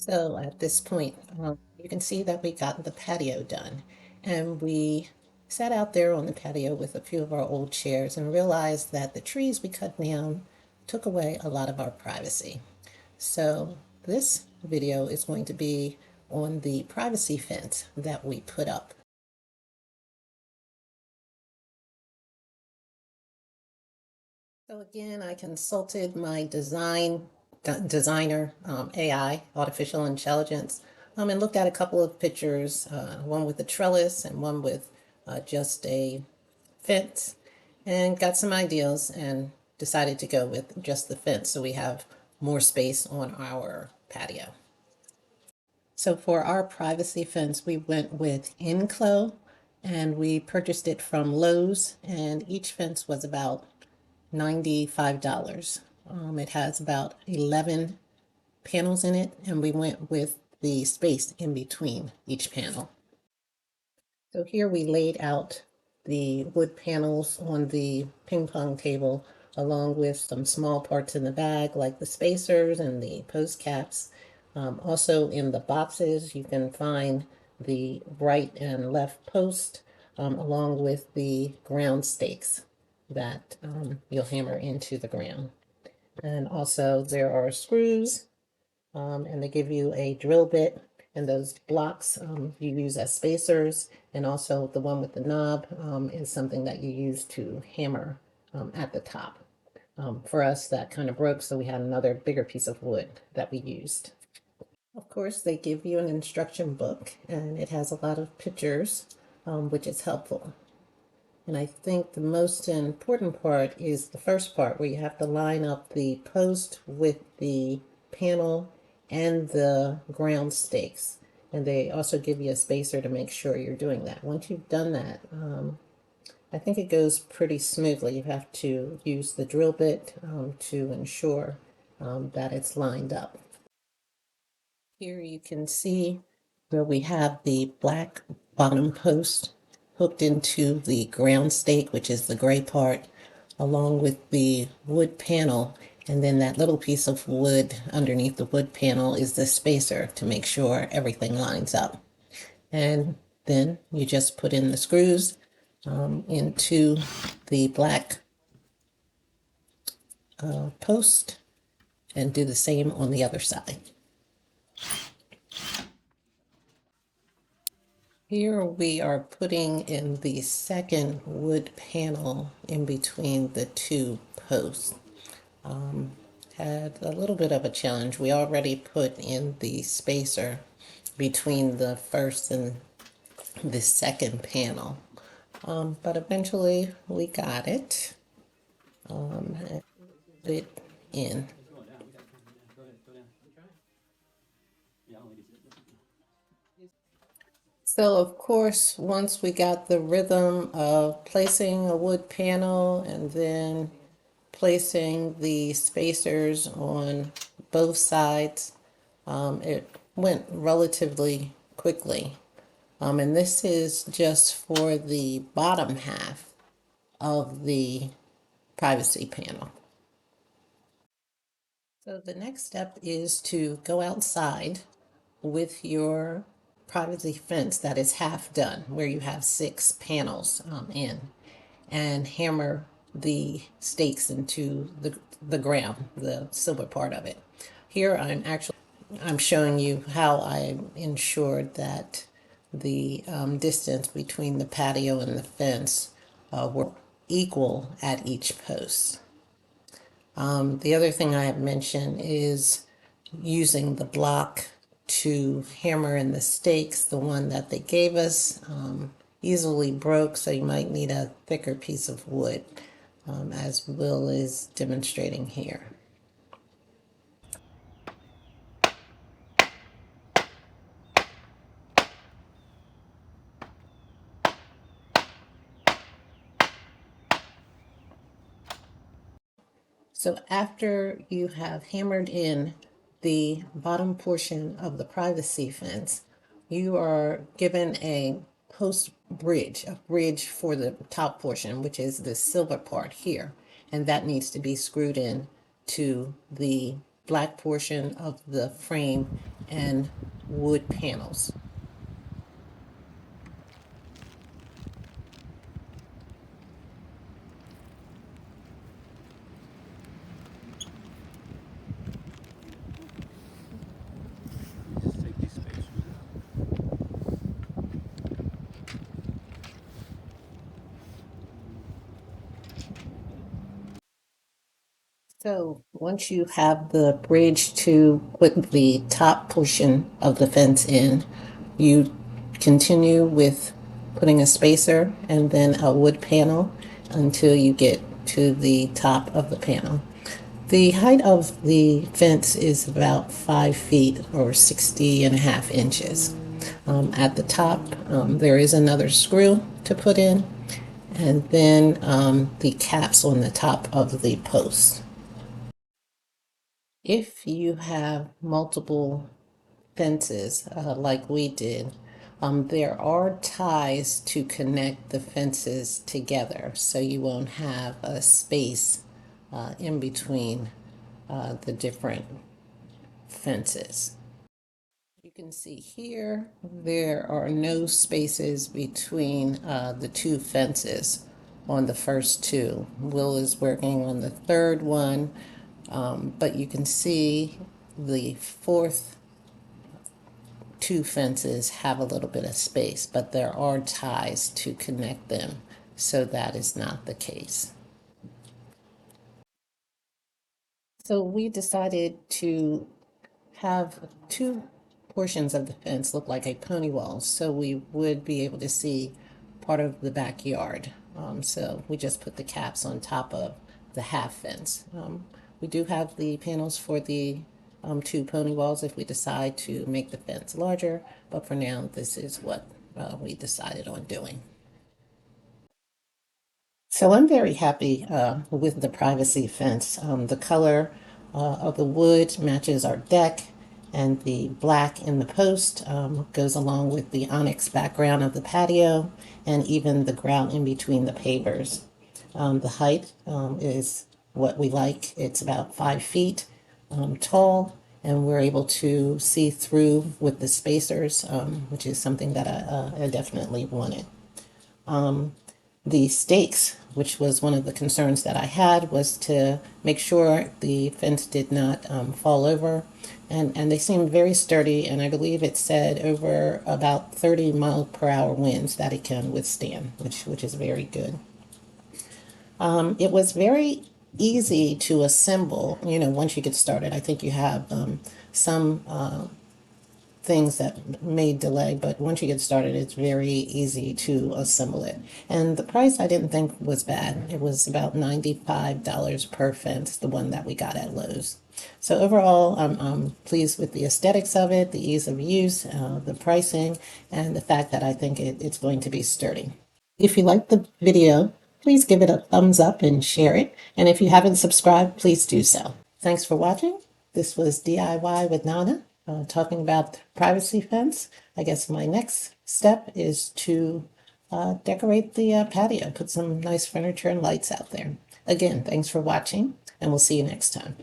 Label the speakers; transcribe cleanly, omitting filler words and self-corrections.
Speaker 1: So at this point, you can see that we got the patio done, and we sat out there on the patio with a few of our old chairs and realized that the trees we cut down took away a lot of our privacy. So this video is going to be on the privacy fence that we put up. So again, I consulted my designer, AI, artificial intelligence, and looked at a couple of pictures, one with a trellis and one with just a fence, and got some ideas and decided to go with just the fence so we have more space on our patio. So for our privacy fence, we went with ENCLO, and we purchased it from Lowe's, and each fence was about $95. It has about 11 panels in it, and we went with the space in between each panel. So here we laid out the wood panels on the ping pong table, along with some small parts in the bag, like the spacers and the post caps. Also in the boxes, you can find the right and left post, along with the ground stakes that you'll hammer into the ground. And also there are screws, and they give you a drill bit, and those blocks you use as spacers, and also the one with the knob is something that you use to hammer at the top. For us, that kind of broke, so we had another bigger piece of wood that we used. Of course, they give you an instruction book, and it has a lot of pictures, which is helpful. And I think the most important part is the first part, where you have to line up the post with the panel and the ground stakes. And they also give you a spacer to make sure you're doing that. Once you've done that, I think it goes pretty smoothly. You have to use the drill bit to ensure that it's lined up. Here you can see where we have the black bottom post hooked into the ground stake, which is the gray part, along with the wood panel. And then that little piece of wood underneath the wood panel is the spacer to make sure everything lines up. And then you just put in the screws into the black post and do the same on the other side. Here we are putting in the second wood panel in between the two posts. Had a little bit of a challenge. We already put in the spacer between the first and the second panel, but eventually we got it, and put it in. So of course, once we got the rhythm of placing a wood panel and then placing the spacers on both sides, it went relatively quickly. And this is just for the bottom half of the privacy panel. So the next step is to go outside with your privacy fence that is half done, where you have 6 panels in, and hammer the stakes into the ground, the silver part of it. Here I'm showing you how I ensured that the distance between the patio and the fence were equal at each post. The other thing I have mentioned is using the block to hammer in the stakes. The one that they gave us easily broke, so you might need a thicker piece of wood, as Will is demonstrating here. So after you have hammered in the bottom portion of the privacy fence, you are given a post bridge, a bridge for the top portion, which is the silver part here. And that needs to be screwed in to the black portion of the frame and wood panels.
Speaker 2: Just take these spacers out.
Speaker 1: So once you have the bridge to put the top portion of the fence in, you continue with putting a spacer and then a wood panel until you get to the top of the panel. The height of the fence is about 5 feet or 60.5 inches. At the top, there is another screw to put in, and then the caps on the top of the posts. If you have multiple fences, like we did, there are ties to connect the fences together so you won't have a space in between the different fences. You can see here there are no spaces between the two fences on the first two. Will is working on the third one, but you can see the fourth two fences have a little bit of space, but there are ties to connect them, so that is not the case. So we decided to have two portions of the fence look like a pony wall, so we would be able to see part of the backyard. So we just put the caps on top of the half fence. We do have the panels for the two pony walls if we decide to make the fence larger, but for now, this is what we decided on doing. So I'm very happy with the privacy fence. The color of the wood matches our deck, and the black in the post goes along with the onyx background of the patio and even the ground in between the pavers. The height is what we like. It's about 5 feet tall, and we're able to see through with the spacers, which is something that I definitely wanted. The stakes, which was one of the concerns that I had, was to make sure the fence did not fall over. And they seemed very sturdy, and I believe it said over about 30-mile-per-hour winds that it can withstand, which is very good. It was very easy to assemble, once you get started. I think you have some things that may delay, but once you get started, it's very easy to assemble it. And the price I didn't think was bad. It was about $95 per fence, the one that we got at Lowe's. So overall, I'm pleased with the aesthetics of it, the ease of use, the pricing, and the fact that I think it's going to be sturdy. If you liked the video, please give it a thumbs up and share it. And if you haven't subscribed, please do so. Thanks for watching. This was DIY with Nana, talking about privacy fence. I guess my next step is to decorate the patio, put some nice furniture and lights out there. Again, thanks for watching, and we'll see you next time.